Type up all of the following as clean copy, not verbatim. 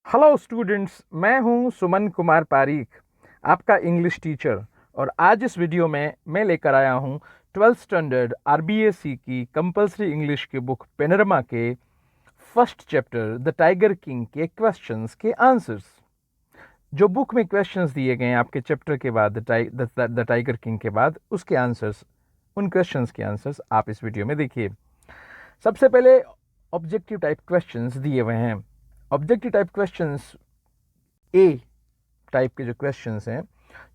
Hello students, मैं हूं सुमन कुमार पारीक, आपका इंग्लिश टीचर। और आज इस वीडियो में मैं लेकर आया हूं 12th स्टैंडर्ड आरबीएससी की कंपलसरी इंग्लिश की बुक पेनरमा के first chapter the tiger king के क्वेश्चंस के आंसर्स। जो बुक में क्वेश्चंस दिए गए हैं आपके चैप्टर के बाद द टाइगर किंग के बाद, उसके आंसर्स, उन क्वेश्चंस के आंसर्स आप इस वीडियो में देखिए। सबसे पहले ऑब्जेक्टिव टाइप क्वेश्चंस दिए हुए हैं। ऑब्जेक्टिव टाइप क्वेश्चंस ए टाइप के जो क्वेश्चंस हैं,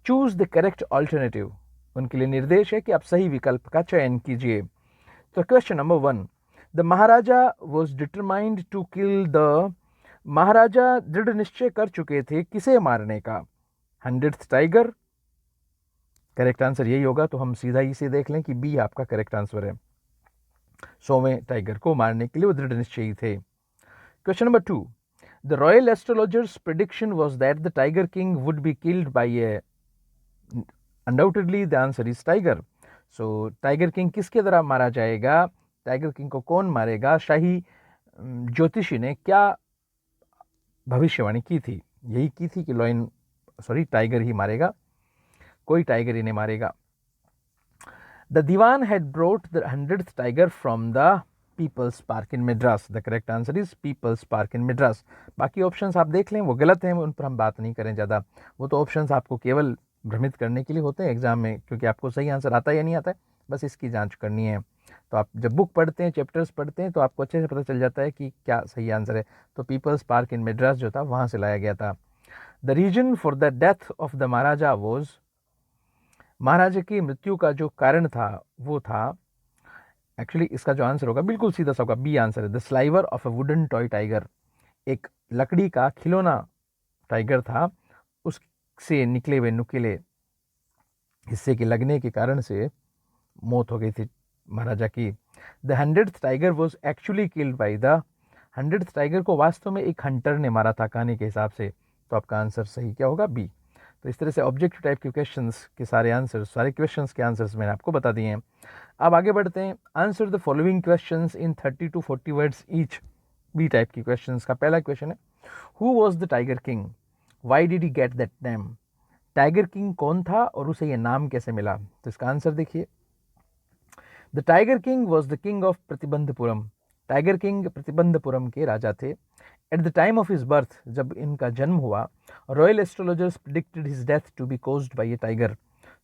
चूज द करेक्ट ऑल्टरनेटिव, उनके लिए निर्देश है कि आप सही विकल्प का चयन कीजिए। तो question number 1, the Maharaja was determined to kill the, Maharaja दृढ़ निश्चय कर चुके थे किसे मारने का? 100th tiger. करेक्ट आंसर यही होगा, तो हम सीधा इसे देख लें कि बी आपका करेक्ट आंसर है। 100वें टाइगर को मारने के लिए वो दृढ़ निश्चयी थे। Question number 2, the royal astrologer's prediction was that the Tiger King would be killed by a, undoubtedly the answer is tiger. So tiger king किसके द्वारा मारा जाएगा? टाइगर किंग को कौन मारेगा? शाही ज्योतिषी ने क्या भविष्यवाणी की थी? यही की थी कि टाइगर ही मारेगा, कोई टाइगर ही नहीं मारेगा। The dewan had brought the 100th tiger from the People's Park in Madras. The correct answer is People's Park in Madras. बाकी ऑप्शंस आप देख लें, वो गलत हैं, उन पर हम बात नहीं करें ज़्यादा। वो तो ऑप्शंस आपको केवल भ्रमित करने के लिए होते हैं एग्जाम में, क्योंकि आपको सही आंसर आता है या नहीं आता है, बस इसकी जांच करनी है। तो आप जब बुक पढ़ते हैं, चैप्टर्स पढ़ते हैं, तो आपको अच्छे से पता चल जाता है कि क्या सही आंसर है। तो पीपल्स पार्क इन मद्रास जो था, वहाँ से लाया गया था। The reason for the death of the Maharaja was, Maharaja की मृत्यु का जो कारण था वो था, एक्चुअली इसका जो आंसर होगा बिल्कुल सीधा सा होगा, बी आंसर है, the sliver of a wooden toy tiger. एक लकड़ी का खिलौना टाइगर था, उससे निकले हुए नुकीले हिस्से के लगने के कारण से मौत हो गई थी महाराजा की। The 100th tiger was actually killed by the, 100th tiger को वास्तव में एक हंटर ने मारा था कहानी के हिसाब से। तो आपका आंसर सही क्या होगा? बी। तो इस तरह से ऑब्जेक्टिव टाइप के क्वेश्चंस के सारे आंसर्स, सारे क्वेश्चंस के आंसर्स मैंने आपको बता दिए हैं। अब आगे बढ़ते हैं। Answer the following questions in 30 to 40 words each. B type की क्वेश्चंस का पहला क्वेश्चन है, who was the tiger king, why did he get that name? Tiger king कौन था और उसे यह नाम कैसे मिला? तो इसका आंसर देखिए, the tiger king was the king of Pratibandapuram. Tiger king Pratibandapuram के राजा थे। At the time of his birth, जब इनका जन्म हुआ, royal astrologers predicted his death to be caused by a tiger.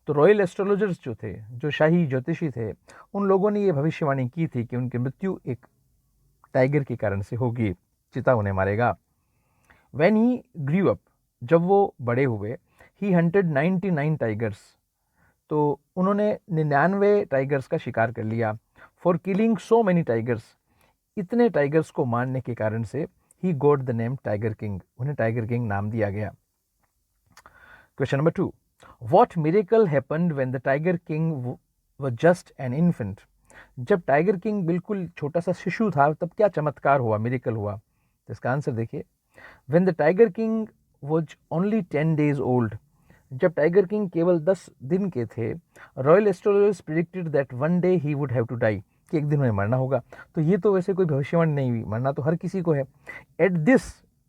तो रॉयल एस्ट्रोलॉजर्स जो थे, जो शाही ज्योतिषी थे, उन लोगों ने ये भविष्यवाणी की थी कि उनकी मृत्यु एक टाइगर के कारण से होगी, चिता उन्हें मारेगा। व्हेन ही ग्रीव अप, जब वो बड़े हुए, ही हंटेड 99 टाइगर्स, तो उन्होंने 99 टाइगर्स का शिकार कर लिया। For killing so many tigers, इतने टाइगर्स को मारने के कारण से he got the name tiger king, उन्हें टाइगर किंग नाम दिया गया। Question number 2, what miracle happened when the tiger king was just an infant? जब टाइगर किंग बिल्कुल छोटा सा शिशु था, तब क्या चमत्कार हुआ, मिरेकल हुआ? तो इसका आंसर देखिए, when the tiger king was only 10 days old, जब टाइगर किंग केवल 10 दिन के थे, royal astrologers predicted that one day he would have to die, कि एक दिन उन्हें मरना होगा। तो ये तो वैसे कोई भविष्यवाणी नहीं हुई, मरना तो हर किसी को है। एट दिस,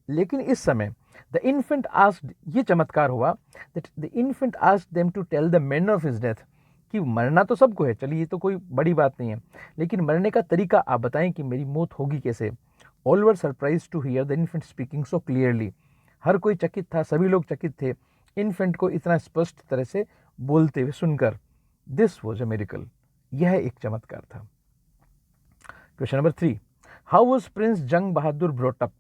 लेकिन इस समय, द इन्फेंट आस्क्ड, ये चमत्कार हुआ, that the infant asked them to tell the manner of his death, कि मरना तो सबको है, चलिए ये तो कोई बड़ी बात नहीं है, लेकिन मरने का तरीका आप बताएं कि मेरी मौत होगी कैसे। All were surprise to hear the infant speaking so clearly, हर कोई चकित था, सभी लोग चकित थे इन्फेंट को इतना स्पष्ट तरह से बोलते हुए सुनकर। दिस वॉज अ मेरिकल, यह एक चमत्कार था। Question number 3, how was Prince जंग बहादुर ब्रॉट अप?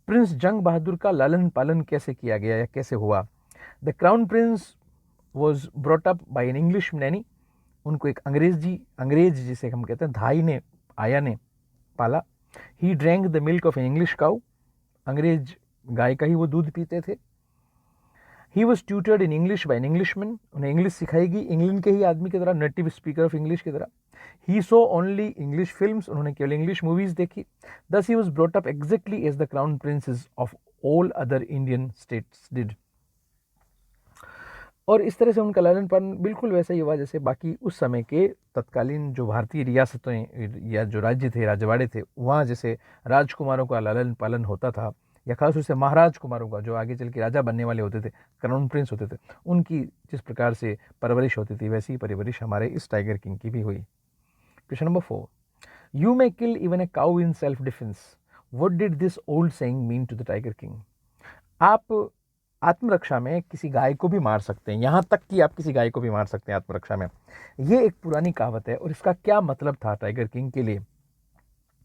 प्रिंस जंग बहादुर का लालन पालन कैसे किया गया या कैसे हुआ? The crown Prince was brought up by an English Naini, उनको एक अंग्रेज जिसे हम कहते हैं धाई ने, आया ने पाला। He drank the milk of an English cow, अंग्रेज गाय का ही वो दूध पीते थे। He was tutored in English by an Englishman, उन्हें इंग्लिश सिखाएगी इंग्लैंड के ही आदमी की तरह, नेटिव स्पीकर ऑफ इंग्लिश की तरह। He saw only English films, उन्होंने केवल इंग्लिश मूवीज देखी। Thus he was brought up exactly as the crown princes of all other Indian states did, और इस तरह से उनका लालन पालन बिल्कुल वैसा ही हुआ जैसे बाकी उस समय के तत्कालीन जो भारतीय रियासतें या जो राज्य थे, राजवाड़े थे, वहाँ जैसे राजकुमारों का लालन पालन होता था, या खासतौर से महाराज को मारूंगा, जो आगे चल के राजा बनने वाले होते थे, क्राउन प्रिंस होते थे, उनकी जिस प्रकार से परवरिश होती थी वैसी ही परवरिश हमारे इस टाइगर किंग की भी हुई। Question number 4, you may kill even a cow in self defense, what did this old saying mean to the tiger king. आप आत्मरक्षा में किसी गाय को भी मार सकते हैं, यहाँ तक कि आप किसी गाय को भी मार सकते हैं आत्मरक्षा में। ये एक पुरानी कहावत है और इसका क्या मतलब था टाइगर किंग के लिए,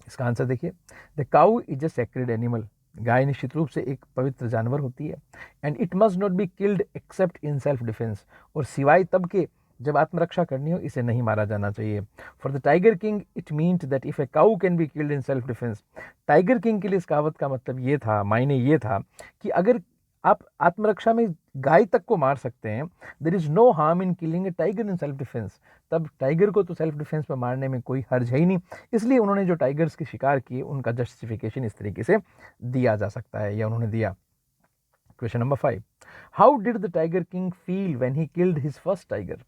इसका आंसर देखिए। The cow is a sacred animal, गाय निश्चित रूप से एक पवित्र जानवर होती है। And it must not be killed except in self defence, और सिवाय तब के जब आत्मरक्षा करनी हो इसे नहीं मारा जाना चाहिए। For the tiger king it means that if a cow can be killed in self defence, tiger king के लिए इस कहावत का मतलब ये था, मायने ये था कि अगर आप आत्मरक्षा में गाय तक को मार सकते हैं, there is no harm in killing a tiger in self defense, तब टाइगर को तो सेल्फ डिफेंस में मारने में कोई हर्ज है ही नहीं। इसलिए उन्होंने जो टाइगर्स के शिकार किए उनका जस्टिफिकेशन इस तरीके से दिया जा सकता है या उन्होंने दिया। Question number 5, how did the tiger king feel when he killed his first tiger.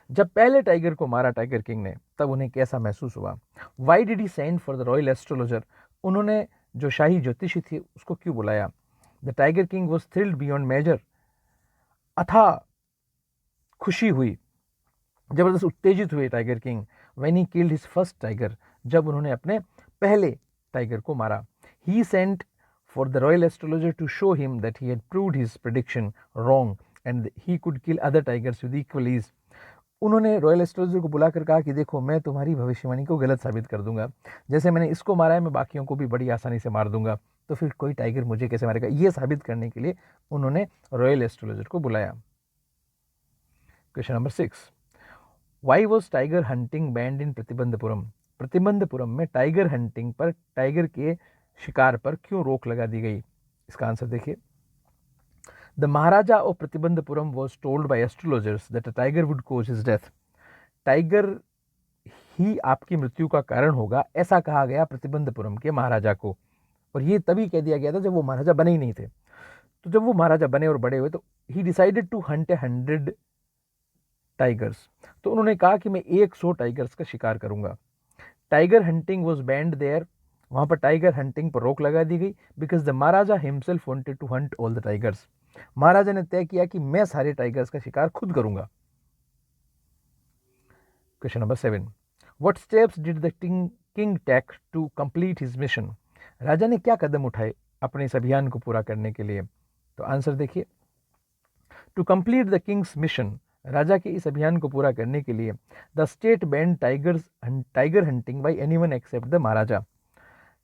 जब पहले टाइगर को मारा टाइगर किंग ने तब उन्हें कैसा महसूस हुआ। Why did he send for the royal astrologer, उन्होंने जो शाही ज्योतिषी थी उसको क्यों बुलाया। The tiger king was thrilled beyond measure, अथा खुशी हुई, जबरदस्त उत्तेजित हुए tiger king when he killed his first tiger, जब उन्होंने अपने पहले टाइगर को मारा। He sent for the royal astrologer to show him that he had proved his prediction wrong and he could kill other tigers with equal ease. उन्होंने royal astrologer को बुलाकर कहा कि देखो मैं तुम्हारी भविष्यवाणी को गलत साबित कर दूंगा, जैसे मैंने इसको मारा है मैं बाकियों को भी बड़ी आसानी से मार दूंगा, तो फिर कोई टाइगर मुझे कैसे मारेगा, ये साबित करने के लिए उन्होंने रॉयल एस्ट्रोलॉजर को बुलाया। Question number 6, why was tiger hunting banned in Pratibandapuram, Pratibandapuram में टाइगर हंटिंग पर, टाइगर के शिकार पर क्यों रोक लगा दी गई। इसका आंसर देखिए। The Maharaja of Pratibandapuram was told by astrologers that a tiger would cause his death, tiger ही आपकी मृत्यु का कारण होगा, ऐसा कहा गया प्रतिबंधपुरम के महाराजा को। और ये तभी कह दिया गया था जब वो महाराजा बने ही नहीं थे। तो जब वो महाराजा बने और बड़े हुए तो he decided to hunt 100 tigers, तो उन्होंने कहा कि मैं 100 टाइगर्स का शिकार करूंगा। Tiger hunting was banned there, वहां पर टाइगर हंटिंग पर रोक लगा दी गई because the Maharaja himself wanted to hunt all the tigers, Maharaja ने तय किया कि मैं सारे टाइगर्स का शिकार खुद करूंगा। Question number 7, what steps did the king take to complete his mission, राजा ने क्या कदम उठाए अपने इस अभियान को पूरा करने के लिए। तो आंसर देखिए। To complete the king's mission, राजा के इस अभियान को पूरा करने के लिए the state banned tiger hunting by anyone except the Maharaja,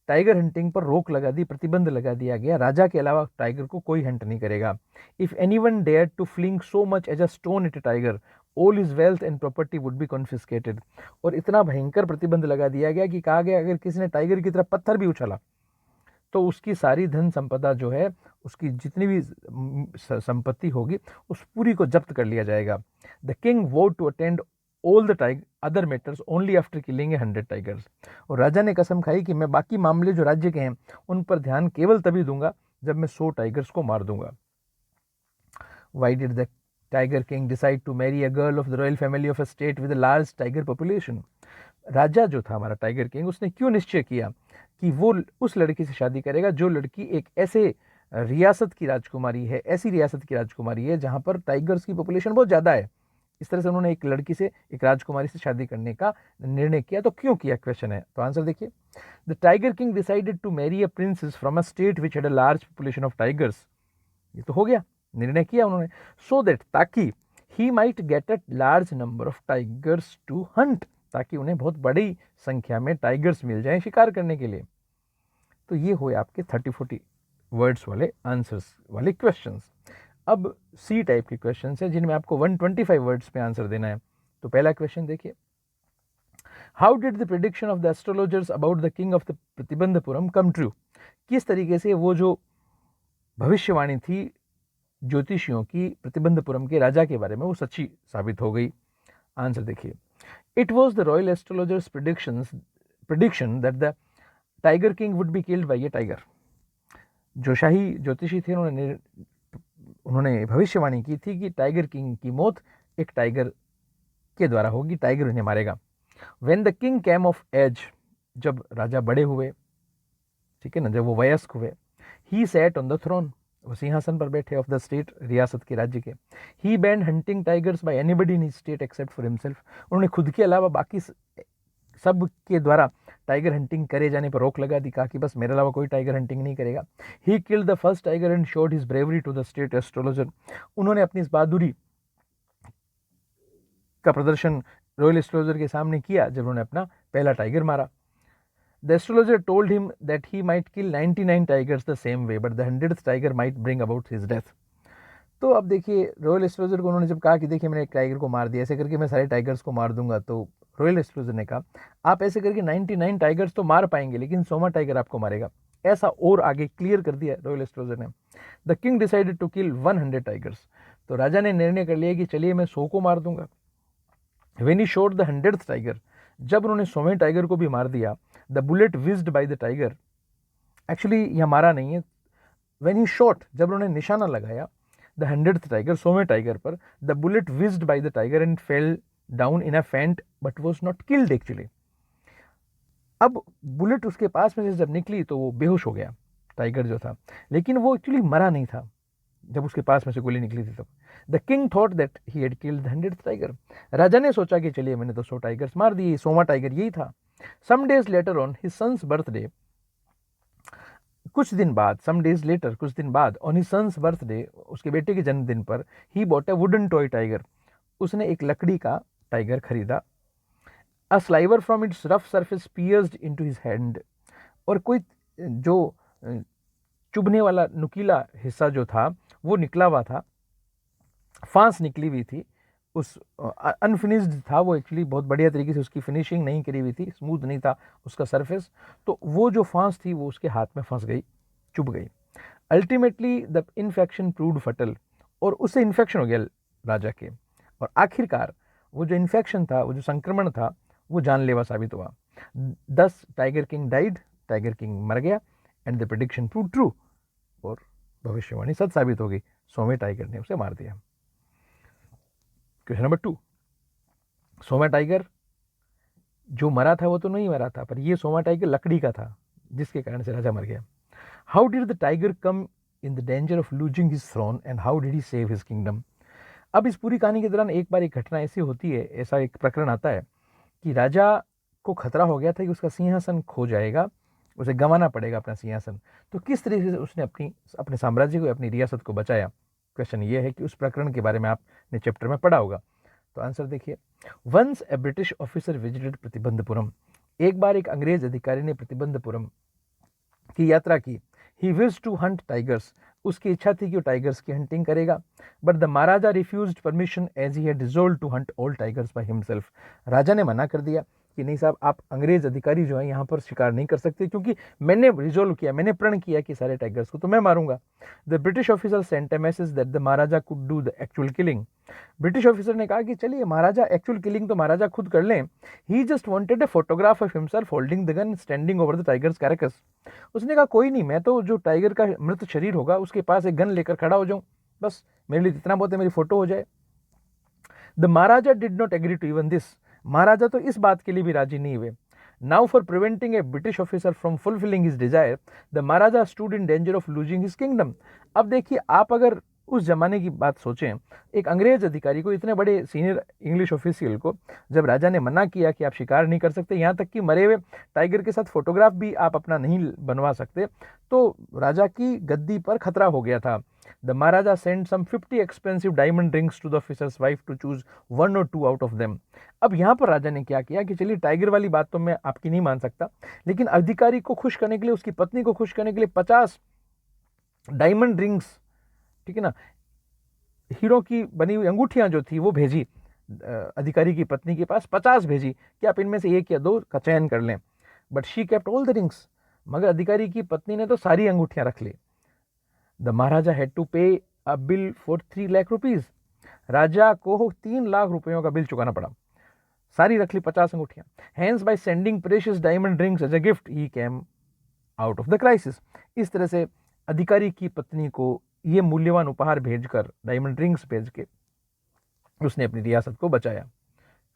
tiger hunting पर रोक लगा दी, प्रतिबंध लगा दिया गया, राजा के अलावा टाइगर को कोई हंट नहीं करेगा। If anyone dare to fling so much as a stone at a tiger, all his wealth and property would be confiscated, और इतना भयंकर प्रतिबंध लगा दिया गया कि कहा गया अगर किसी ने टाइगर की तरफ पत्थर भी उछाला तो उसकी सारी धन संपदा जो है, उसकी जितनी भी संपत्ति होगी उस पूरी को जब्त कर लिया जाएगा। The king vowed to attend all the other matters only after killing 100 tigers, और राजा ने कसम खाई कि मैं बाकी मामले जो राज्य के हैं उन पर ध्यान केवल तभी दूंगा जब मैं 100 टाइगर्स को मार दूंगा। Why did the tiger king decide to marry a girl of the royal family of a state with a large tiger population, राजा जो था हमारा टाइगर किंग, उसने क्यों निश्चय किया कि वो उस लड़की से शादी करेगा जो लड़की एक ऐसे रियासत की राजकुमारी है, ऐसी रियासत की राजकुमारी है जहां पर टाइगर्स की पॉपुलेशन बहुत ज़्यादा है। इस तरह से उन्होंने एक लड़की से, एक राजकुमारी से शादी करने का निर्णय किया। तो क्यों किया, क्वेश्चन है, तो आंसर देखिए। The tiger king decided to marry a princess from a state which had a large population of tigers, ये तो हो गया, निर्णय किया उन्होंने, सो दैट ताकि he might get a large number of tigers to hunt, ताकि उन्हें बहुत बड़ी संख्या में टाइगर्स मिल जाएं शिकार करने के लिए। तो ये हुए आपके 30-40 वर्ड्स वाले आंसर्स वाले क्वेश्चंस। अब सी टाइप के क्वेश्चंस हैं जिनमें आपको 125 वर्ड्स पे आंसर देना है। तो पहला क्वेश्चन देखिए, how did the prediction of the astrologers about the king of the Pratibandapuram come true, किस तरीके से वो जो भविष्यवाणी थी ज्योतिषियों की प्रतिबंधपुरम के राजा के बारे में वो सच्ची साबित हो गई। आंसर देखिए, it was the royal astrologers prediction that the tiger king would be killed by A tiger, जो शाही ज्योतिषी थे उन्होंने भविष्यवाणी की थी कि टाइगर किंग की मौत एक टाइगर के द्वारा होगी, टाइगर उन्हें मारेगा। When the king came of age, जब राजा बड़े हुए, ठीक है ना, जब वो वयस्क हुए, he sat on the throne, वो सिंहासन पर बैठे, ऑफ द स्टेट, रियासत के, राज्य के। He banned hunting tigers by anybody in his state except for himself, उन्होंने खुद के अलावा बाकी सब के द्वारा टाइगर हंटिंग करे जाने पर रोक लगा दी, कहा कि बस मेरे अलावा कोई टाइगर हंटिंग नहीं करेगा। He killed the first tiger and showed his bravery to the state astrologer, उन्होंने अपनी इस बहादुरी का प्रदर्शन रॉयल एस्ट्रोलॉजर के सामने किया जब उन्होंने अपना पहला टाइगर मारा। The astrologer told him that he might kill 99 tigers the same way but the 100th tiger might bring about his death. तो अब देखिए रॉयल एस्ट्रोलॉजर को उन्होंने जब कहा कि देखिए मैंने एक टाइगर को मार दिया, ऐसे करके मैं सारे टाइगर्स को मार दूंगा, तो रॉयल एस्ट्रोलॉजर ने कहा आप ऐसे करके 99 टाइगर्स तो मार पाएंगे लेकिन 100वां टाइगर आपको मारेगा, ऐसा और आगे क्लियर कर दिया रॉयल एस्ट्रोलॉजर ने। The king decided to kill 100 tigers, तो राजा ने निर्णय कर लिया कि चलिए मैं 100 को मार दूंगा। When he shot the 100th tiger, जब उन्होंने 100वें टाइगर को भी मार दिया, the bullet whizzed by the tiger, actually यह मारा नहीं है, when he shot, जब उन्होंने निशाना लगाया द 100th टाइगर, 100वें टाइगर पर, the bullet whizzed by the tiger and fell down in a faint but was not killed actually. अब बुलेट उसके पास में से जब निकली तो वो बेहोश हो गया टाइगर जो था, लेकिन वो एक्चुअली मरा नहीं था जब उसके पास में से गोली निकली थी तब। The king thought that he had killed the 100th tiger, राजा ने सोचा कि चलिए मैंने तो 100 टाइगर्स मार दिए, 100वां टाइगर यही था। Some days later on his son's birthday, कुछ दिन बाद, सम डेज लेटर, कुछ दिन बाद, ऑन हिज सन्स बर्थडे, उसके बेटे के जन्मदिन पर, he bought a wooden toy tiger, उसने एक लकड़ी का टाइगर खरीदा। A sliver from its rough surface pierced into his hand, और कोई जो चुभने वाला नुकीला हिस्सा जो था वो निकला हुआ था, फांस निकली हुई थी, उस अनफिनिश्ड था वो, एक्चुअली बहुत बढ़िया तरीके से उसकी फिनिशिंग नहीं करी हुई थी, स्मूथ नहीं था उसका सरफेस, तो वो जो फांस थी वो उसके हाथ में फंस गई, चुभ गई। अल्टीमेटली द इन्फेक्शन प्रूव्ड फटल, और उससे इन्फेक्शन हो गया राजा के, और आखिरकार वो जो इन्फेक्शन था, वो जो संक्रमण था, वो जानलेवा साबित हुआ। 10 tiger king died, tiger king मर गया, and the prediction prove true, और भविष्यवाणी सच साबित हो गई, 100वें टाइगर ने उसे मार दिया। क्वेश्चन नंबर 2, 100वां टाइगर जो मरा था वो तो नहीं मरा था, पर ये 100वां टाइगर लकड़ी का था जिसके कारण से राजा मर गया। How did the tiger come in the danger of losing his throne and how did he save his kingdom. अब इस पूरी कहानी के दौरान एक बार एक घटना ऐसी होती है, ऐसा एक प्रकरण आता है कि राजा को खतरा हो गया था कि उसका सिंहासन खो जाएगा, उसे गंवाना पड़ेगा अपना सिंहासन, तो किस तरीके से उसने अपने साम्राज्य को, अपनी रियासत को बचाया। क्वेश्चन ये है कि उस प्रकरण के बारे में आपने चैप्टर में पढ़ा होगा, तो आंसर देखिए। Once a British officer visited Pratibandapuram, एक बार एक अंग्रेज अधिकारी ने प्रतिबंधपुरम की यात्रा की। He wish to hunt tigers, उसकी इच्छा थी कि वो टाइगर्स की हंटिंग करेगा, but the Maharaja refused permission as he had resolve to hunt all tigers by himself, राजा ने मना कर दिया कि नहीं साहब, आप अंग्रेज अधिकारी जो है यहाँ पर शिकार नहीं कर सकते, क्योंकि मैंने रिजोल्व किया, मैंने प्रण किया कि सारे टाइगर्स को तो मैं मारूंगा। The British officer sent a message that the Maharaja could do the actual killing, British officer ने कहा कि चलिए महाराजा एक्चुअल किलिंग तो महाराजा खुद कर लें। He just wanted a photograph of himself holding the gun standing over the tigers carcass, उसने कहा कोई नहीं, मैं तो जो टाइगर का मृत शरीर होगा उसके पास एक गन लेकर खड़ा हो जाऊं, बस मेरे लिए इतना बहुत है, मेरी फोटो हो जाए। The Maharaja did not agree to even this, Maharaja तो इस बात के लिए भी राजी नहीं हुए। Now for preventing a British officer from fulfilling his desire, the Maharaja stood in danger of losing his kingdom. अब देखिए, आप अगर उस जमाने की बात सोचें, एक अंग्रेज अधिकारी को, इतने बड़े सीनियर इंग्लिश ऑफिशियल को जब राजा ने मना किया कि आप शिकार नहीं कर सकते, यहाँ तक कि मरे हुए टाइगर के साथ फोटोग्राफ भी आप अपना नहीं बनवा सकते, तो राजा की गद्दी पर खतरा हो गया था। The maharaja send some 50 expensive diamond rings to the officer's wife to choose 1 or 2 out of them. अब यहाँ पर राजा ने क्या किया कि चलिए टाइगर वाली बात तो मैं आपकी नहीं मान सकता, लेकिन अधिकारी को खुश करने के लिए, उसकी पत्नी को खुश करने के लिए 50 डायमंड रिंग्स, ठीक है ना, हीरो की बनी हुई अंगूठियां जो थी वो भेजी अधिकारी की पत्नी के पास, 50 भेजी कि आप इनमें से 1 या 2 का चयन कर लें। But she kept all the rings, मगर अधिकारी की पत्नी ने तो सारी अंगूठियां रख ली। The Maharaja had to pay a bill for 3 lakh rupees, राजा को 3 लाख रुपयों का बिल चुकाना पड़ा, सारी रख ली 50 अंगूठियां। Hence by sending precious diamond rings as a gift he came out of the crisis, इस तरह से अधिकारी की पत्नी को ये मूल्यवान उपहार भेजकर, डायमंड रिंग्स भेज के, उसने अपनी रियासत को बचाया।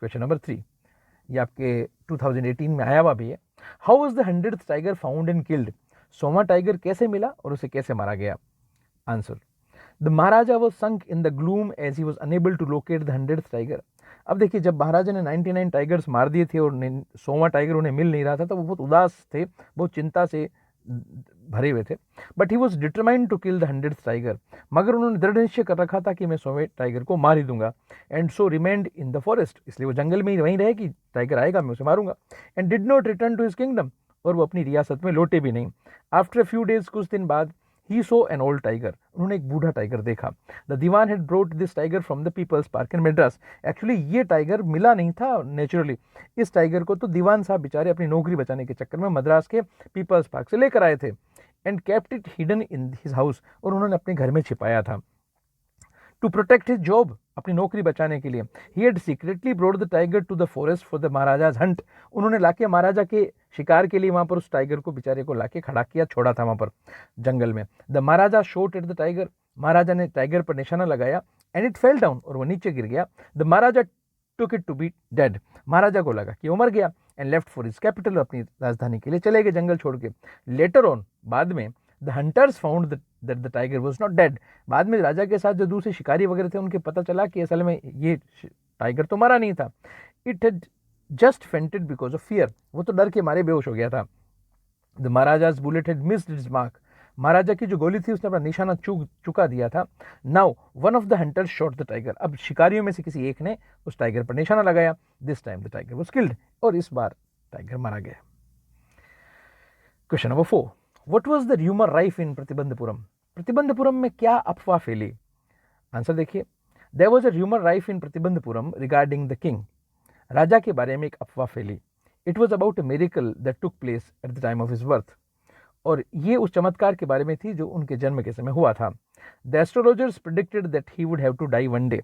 क्वेश्चन नंबर 3, ये आपके 2018 में आया हुआ भी है। How was the 100th tiger found and killed, सोमा टाइगर कैसे मिला और उसे कैसे मारा गया? Answer, the Maharaja was sunk in the gloom as he was unable to locate the 100th tiger. अब देखिए, जब महाराजा ने 99 टाइगर्स मार दिए थे और सोमा टाइगर उन्हें मिल नहीं रहा था, तो वो बहुत उदास थे, बहुत चिंता से भरे हुए थे। But he was determined to kill the 100th tiger, मगर उन्होंने दृढ़ निश्चय कर रखा था कि मैं सोमे टाइगर को मार ही दूंगा। And so remained in the forest, इसलिए वो जंगल में ही वहीं रहे कि टाइगर आएगा मैं उसे मारूंगा। And did not return to his kingdom, और वो अपनी रियासत में लौटे भी नहीं। आफ्टर फ्यू डेज, कुछ दिन बाद, he saw an old tiger, उन्होंने एक बूढ़ा टाइगर देखा। The dewan had brought this tiger from the People's Park in Madras. Actually ये टाइगर मिला नहीं था नेचुरली, इस टाइगर को तो दीवान साहब बेचारे अपनी नौकरी बचाने के चक्कर में मद्रास के पीपल्स पार्क से लेकर आए थे। And kept it hidden in his house, और उन्होंने अपने घर में छिपाया था। टू प्रोटेक्ट हिज जॉब, अपनी नौकरी बचाने के लिए, he had secretly brought the tiger to the forest for the Maharaja's hunt, उन्होंने लाके महाराजा के शिकार के लिए वहां पर उस टाइगर को बेचारे को लाके खड़ा किया, छोड़ा था वहां पर जंगल में। The Maharaja shot at the tiger, Maharaja ने टाइगर पर निशाना लगाया। एंड इट फेल डाउन, और वो नीचे गिर गया। The Maharaja took it to be dead, Maharaja को लगा कि वो मर गया। And left for his capital, अपनी राजधानी के लिए चले गए जंगल छोड़ के। लेटर ऑन, बाद में, the hunters found that the tiger was not dead, बाद में राजा के साथ जो दूसरे शिकारी वगैरह थे उनके पता चला कि असल में ये टाइगर तो मरा नहीं था। It had just fainted because of fear, वो तो डर के मारे बेहोश हो गया था। The Maharaja's bullet had missed its mark, Maharaja की जो गोली थी उसने अपना निशाना चुका दिया था। Now one of the hunters shot the tiger, अब शिकारियों में से किसी एक ने उस टाइगर पर निशाना लगाया। This time the tiger was killed, और इस बार टाइगर मारा गया। Question number 4, what was the rumour rife in Pratibandapuram? Pratibandapuram में क्या अफवाह फैली? आंसर देखिए, there was a rumour rife in Pratibandhapuram regarding the king, राजा के बारे में एक अफवाह फैली। It was about a miracle that took place at the time of his birth, और ये उस चमत्कार के बारे में थी जो उनके जन्म के समय हुआ था। The astrologers predicted that he would have to die one day,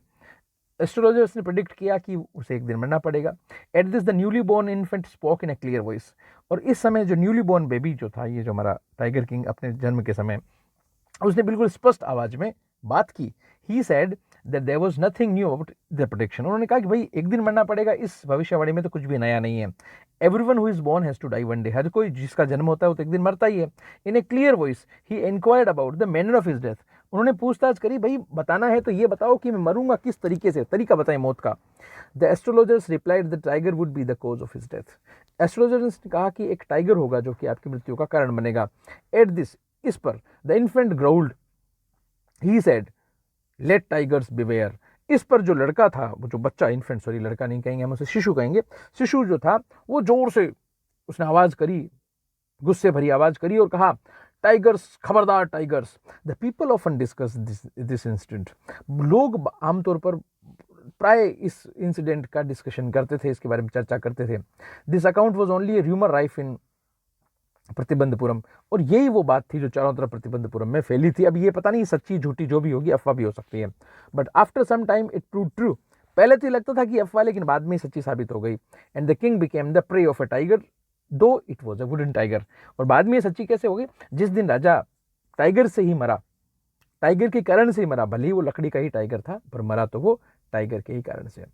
astrologers ने प्रेडिक्ट किया कि उसे एक दिन मरना पड़ेगा। At this the newly born infant spoke in a clear voice, और इस समय जो न्यूली बोर्न बेबी जो था, ये जो हमारा टाइगर किंग अपने जन्म के समय, उसने बिल्कुल स्पष्ट आवाज में बात की। He said that there was nothing new about the prediction, उन्होंने कहा कि भाई एक दिन मरना पड़ेगा, इस भविष्यवाणी में तो कुछ भी नया नहीं है। Everyone who is born has to die one day, हर कोई जिसका जन्म होता है वो तो एक दिन मरता ही है। In a clear voice he inquired about the manner of his death, उन्होंने पूछताछ करी, भाई बताना है तो ये बताओ कि मैं मरूंगा किस तरीके से, तरीका बताएं मौत का। The astrologers replied the tiger would be the cause of his death, astrologers ने कहा कि एक टाइगर होगा जो कि आपकी मृत्यु का कारण बनेगा। एट दिस, इस पर, the infant growled, he said let tigers beware, इस पर जो लड़का था, वो जो बच्चा, इन्फेंट सॉरी लड़का नहीं कहेंगे हम उसे, शिशु कहेंगे, शिशु जो था वो जोर से उसने आवाज करी, गुस्से भरी आवाज करी और कहा टाइगर्स, खबरदार tigers. The people often discuss this incident, लोग आमतौर पर प्राय इस इंसिडेंट का डिस्कशन करते थे, इसके बारे में चर्चा करते थे। This account was only a rumour rife in Pratibandhapuram, और यही वो बात थी जो चारों तरफ प्रतिबंधपुरम में फैली थी। अब ये पता नहीं सच्ची झूठी जो भी होगी, अफवाह भी हो सकती है, but after some time it prove true, पहले तो लगता था कि अफवाह, लेकिन बाद में सच्ची साबित हो गई। And the king became the prey of a tiger though it was a wooden tiger, और बाद में ये सच्ची कैसे हो गई, जिस दिन राजा टाइगर से ही मरा, टाइगर के कारण से ही मरा, भले ही वो लकड़ी का ही टाइगर था, पर मरा तो वो टाइगर के ही कारण से।